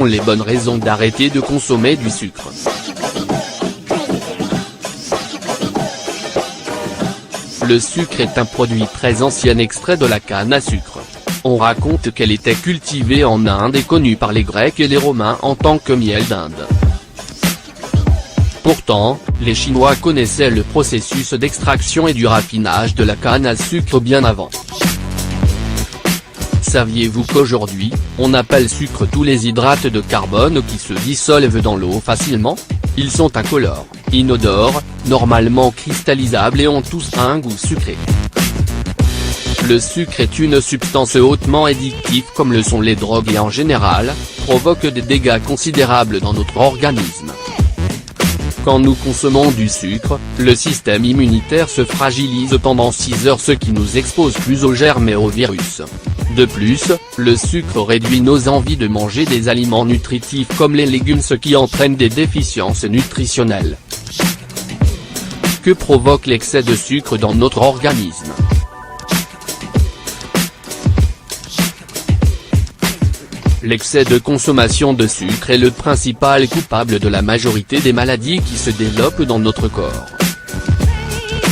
Les bonnes raisons d'arrêter de consommer du sucre. Le sucre est un produit très ancien extrait de la canne à sucre. On raconte qu'elle était cultivée en Inde et connue par les Grecs et les Romains en tant que miel d'Inde. Pourtant, les Chinois connaissaient le processus d'extraction et du raffinage de la canne à sucre bien avant. Saviez-vous qu'aujourd'hui, on appelle sucre tous les hydrates de carbone qui se dissolvent dans l'eau facilement? Ils sont incolores, inodores, normalement cristallisables et ont tous un goût sucré. Le sucre est une substance hautement addictive comme le sont les drogues et en général, provoque des dégâts considérables dans notre organisme. Quand nous consommons du sucre, le système immunitaire se fragilise pendant 6 heures, ce qui nous expose plus aux germes et aux virus. De plus, le sucre réduit nos envies de manger des aliments nutritifs comme les légumes, ce qui entraîne des déficiences nutritionnelles. Que provoque l'excès de sucre dans notre organisme? L'excès de consommation de sucre est le principal coupable de la majorité des maladies qui se développent dans notre corps.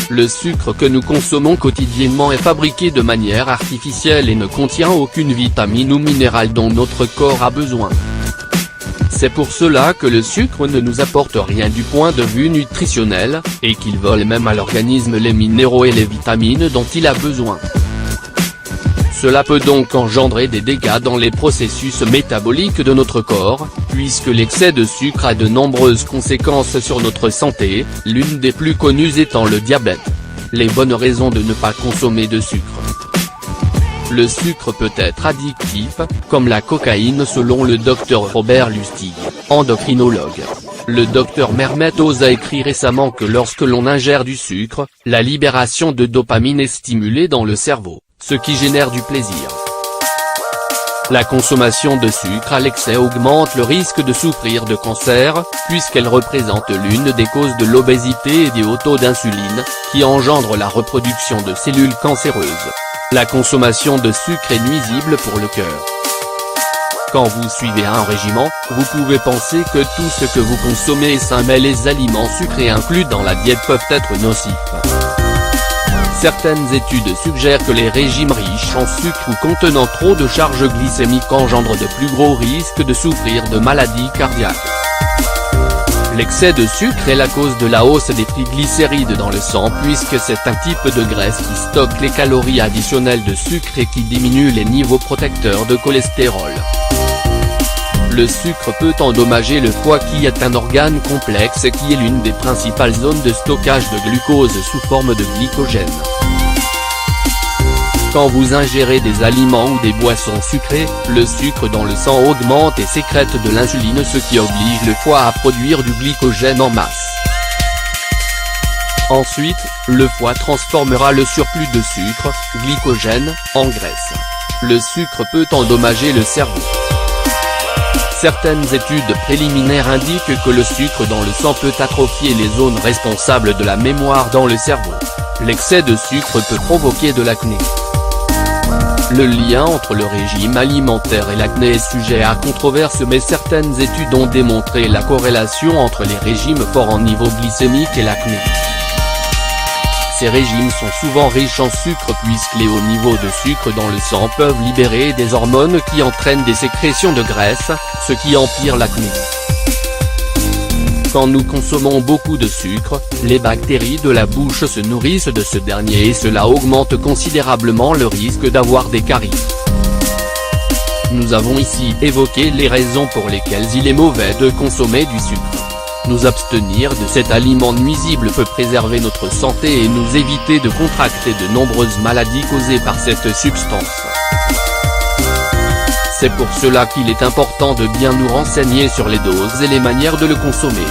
Le sucre que nous consommons quotidiennement est fabriqué de manière artificielle et ne contient aucune vitamine ou minéral dont notre corps a besoin. C'est pour cela que le sucre ne nous apporte rien du point de vue nutritionnel, et qu'il vole même à l'organisme les minéraux et les vitamines dont il a besoin. Cela peut donc engendrer des dégâts dans les processus métaboliques de notre corps, puisque l'excès de sucre a de nombreuses conséquences sur notre santé, l'une des plus connues étant le diabète. Les bonnes raisons de ne pas consommer de sucre. Le sucre peut être addictif, comme la cocaïne selon le Dr Robert Lustig, endocrinologue. Le Dr Mermet a écrit récemment que lorsque l'on ingère du sucre, la libération de dopamine est stimulée dans le cerveau, ce qui génère du plaisir. La consommation de sucre à l'excès augmente le risque de souffrir de cancer, puisqu'elle représente l'une des causes de l'obésité et des hauts taux d'insuline, qui engendrent la reproduction de cellules cancéreuses. La consommation de sucre est nuisible pour le cœur. Quand vous suivez un régime, vous pouvez penser que tout ce que vous consommez est sain, mais les aliments sucrés inclus dans la diète peuvent être nocifs. Certaines études suggèrent que les régimes riches en sucre ou contenant trop de charge glycémique engendrent de plus gros risques de souffrir de maladies cardiaques. L'excès de sucre est la cause de la hausse des triglycérides dans le sang, puisque c'est un type de graisse qui stocke les calories additionnelles de sucre et qui diminue les niveaux protecteurs de cholestérol. Le sucre peut endommager le foie, qui est un organe complexe et qui est l'une des principales zones de stockage de glucose sous forme de glycogène. Quand vous ingérez des aliments ou des boissons sucrées, le sucre dans le sang augmente et sécrète de l'insuline, ce qui oblige le foie à produire du glycogène en masse. Ensuite, le foie transformera le surplus de sucre, glycogène, en graisse. Le sucre peut endommager le cerveau. Certaines études préliminaires indiquent que le sucre dans le sang peut atrophier les zones responsables de la mémoire dans le cerveau. L'excès de sucre peut provoquer de l'acné. Le lien entre le régime alimentaire et l'acné est sujet à controverse, mais certaines études ont démontré la corrélation entre les régimes forts en niveau glycémique et l'acné. Ces régimes sont souvent riches en sucre, puisque les hauts niveaux de sucre dans le sang peuvent libérer des hormones qui entraînent des sécrétions de graisse, ce qui empire l'acné. Quand nous consommons beaucoup de sucre, les bactéries de la bouche se nourrissent de ce dernier et cela augmente considérablement le risque d'avoir des caries. Nous avons ici évoqué les raisons pour lesquelles il est mauvais de consommer du sucre. Nous abstenir de cet aliment nuisible peut préserver notre santé et nous éviter de contracter de nombreuses maladies causées par cette substance. C'est pour cela qu'il est important de bien nous renseigner sur les doses et les manières de le consommer.